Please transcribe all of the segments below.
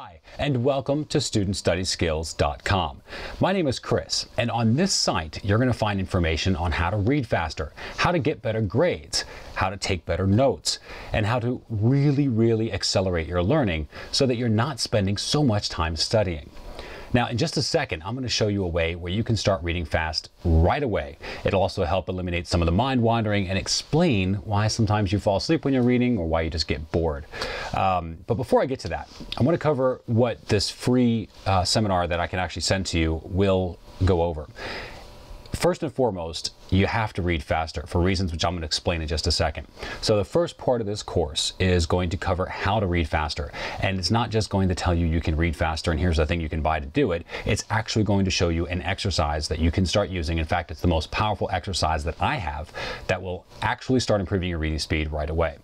Hi, and welcome to StudentStudySkills.com. My name is Chris, and on this site, you're going to find information on how to read faster, how to get better grades, how to take better notes, and how to really accelerate your learning so that you're not spending so much time studying. Now, in just a second, I'm going to show you a way where you can start reading fast right away. It'll also help eliminate some of the mind wandering and explain why sometimes you fall asleep when you're reading or why you just get bored. But before I get to that, I want to cover what this free seminar that I can actually send to you will go over. First and foremost, you have to read faster for reasons which I'm going to explain in just a second. So the first part of this course is going to cover how to read faster. And it's not just going to tell you you can read faster and here's the thing you can buy to do it. It's actually going to show you an exercise that you can start using. In fact, it's the most powerful exercise that I have that will actually start improving your reading speed right away.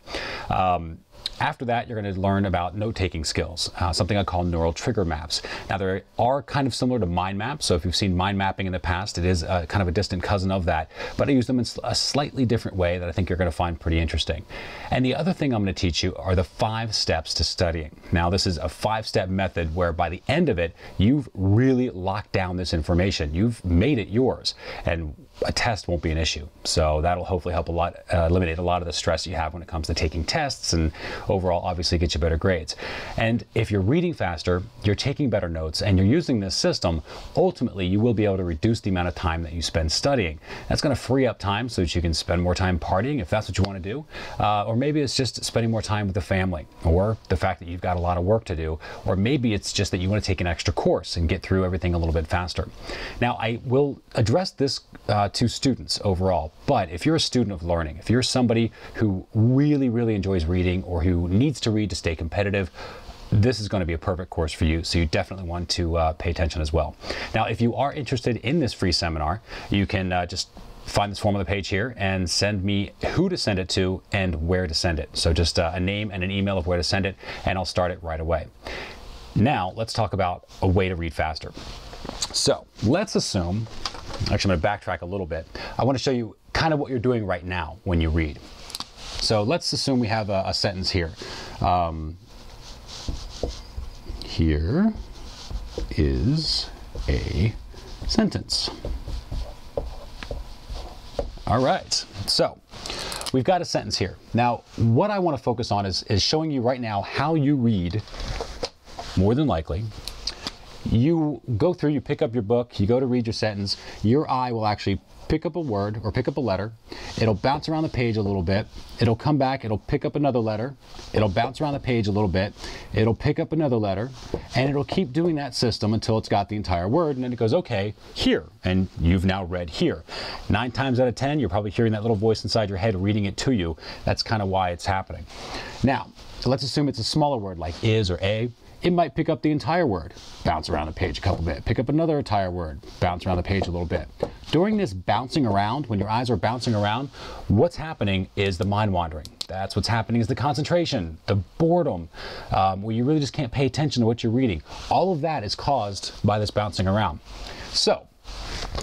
After that, you're going to learn about note-taking skills, something I call neural trigger maps. Now, they are kind of similar to mind maps, so if you've seen mind mapping in the past, it is kind of a distant cousin of that, but I use them in a slightly different way that I think you're going to find pretty interesting. And the other thing I'm going to teach you are the 5 steps to studying. Now, this is a 5-step method where by the end of it, you've really locked down this information. You've made it yours, and a test won't be an issue. So that'll hopefully help a lot, eliminate a lot of the stress you have when it comes to taking tests and overall obviously get you better grades. And if you're reading faster, you're taking better notes, and you're using this system, ultimately you will be able to reduce the amount of time that you spend studying. That's going to free up time so that you can spend more time partying if that's what you want to do. Or maybe it's just spending more time with the family, or the fact that you've got a lot of work to do, or maybe it's just that you want to take an extra course and get through everything a little bit faster. Now, I will address this to students overall, but if you're a student of learning, if you're somebody who really enjoys reading or who needs to read to stay competitive, this is going to be a perfect course for you, so you definitely want to pay attention as well. Now, if you are interested in this free seminar, you can just find this form on the page here and send me who to send it to and where to send it. So just a name and an email of where to send it, and I'll start it right away. Now, let's talk about a way to read faster. So let's assume, actually I'm going to backtrack a little bit. I want to show you kind of what you're doing right now when you read. So let's assume we have a sentence here. Here is a sentence. All right, so we've got a sentence here. Now, what I want to focus on is showing you right now how you read, more than likely. You go through, you pick up your book, you go to read your sentence, your eye will actually pick up a word or pick up a letter. It'll bounce around the page a little bit. It'll come back, it'll pick up another letter. It'll bounce around the page a little bit. It'll pick up another letter, and it'll keep doing that system until it's got the entire word, and then it goes, okay, here, and you've now read here. 9 times out of 10, you're probably hearing that little voice inside your head reading it to you. That's kind of why it's happening. Now, so let's assume it's a smaller word like is or a. It might pick up the entire word, bounce around the page a couple bit, pick up another entire word, bounce around the page a little bit. During this bouncing around, when your eyes are bouncing around, what's happening is the mind wandering. That's what's happening is the concentration, the boredom, where you really just can't pay attention to what you're reading. All of that is caused by this bouncing around. So,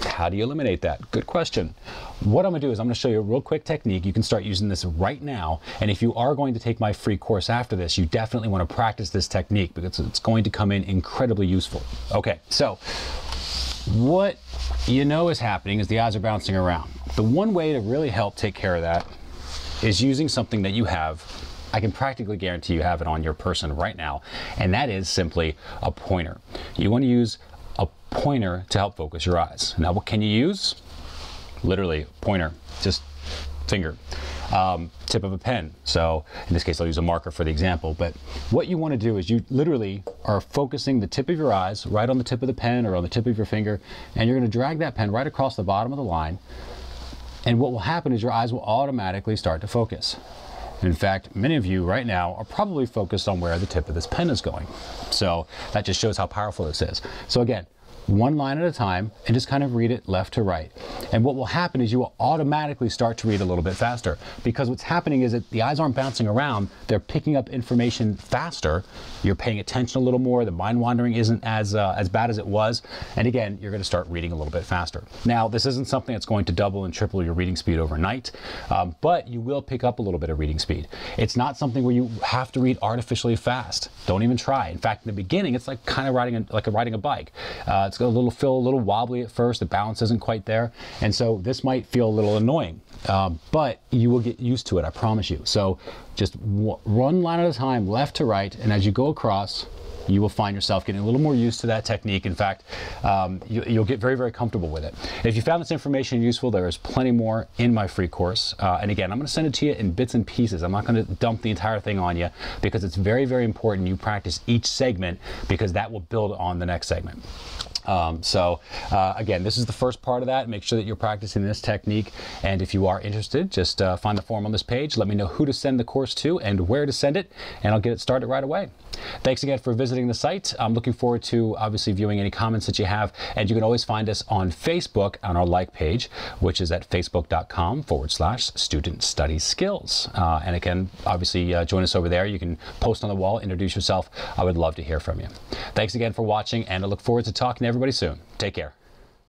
how do you eliminate that? Good question. What I'm going to do is I'm going to show you a real quick technique. You can start using this right now, and if you are going to take my free course after this, you definitely want to practice this technique because it's going to come in incredibly useful. Okay, so what you know is happening is the eyes are bouncing around. The one way to really help take care of that is using something that you have. I can practically guarantee you have it on your person right now, and that is simply a pointer. You want to use a pointer to help focus your eyes. Now, what can you use? Literally, pointer, just finger, tip of a pen. So in this case, I'll use a marker for the example, but what you want to do is you literally are focusing the tip of your eyes right on the tip of the pen or on the tip of your finger, and you're going to drag that pen right across the bottom of the line, and what will happen is your eyes will automatically start to focus. In fact, many of you right now are probably focused on where the tip of this pen is going. So that just shows how powerful this is. So again, one line at a time, and just kind of read it left to right. And what will happen is you will automatically start to read a little bit faster, because what's happening is that the eyes aren't bouncing around, they're picking up information faster. You're paying attention a little more, the mind wandering isn't as bad as it was, and again, you're going to start reading a little bit faster. Now, this isn't something that's going to double and triple your reading speed overnight, but you will pick up a little bit of reading speed. It's not something where you have to read artificially fast. Don't even try. In fact, in the beginning, it's like kind of riding a bike. It's going to feel a little wobbly at first. The balance isn't quite there, and so this might feel a little annoying, but you will get used to it, I promise you. So just one line at a time, left to right, and as you go across, you will find yourself getting a little more used to that technique. In fact, you'll get very, very comfortable with it. If you found this information useful, there is plenty more in my free course. And again, I'm going to send it to you in bits and pieces. I'm not going to dump the entire thing on you, because it's very, very important you practice each segment, because that will build on the next segment. Again, this is the first part of that. Make sure that you're practicing this technique, and if you are interested, just find the form on this page. Let me know who to send the course to and where to send it, and I'll get it started right away. Thanks again for visiting the site. I'm looking forward to obviously viewing any comments that you have, and you can always find us on Facebook on our like page, which is at facebook.com/student study skills. And again, obviously join us over there. You can post on the wall, introduce yourself. I would love to hear from you. Thanks again for watching, and I look forward to talking to everybody soon. Take care.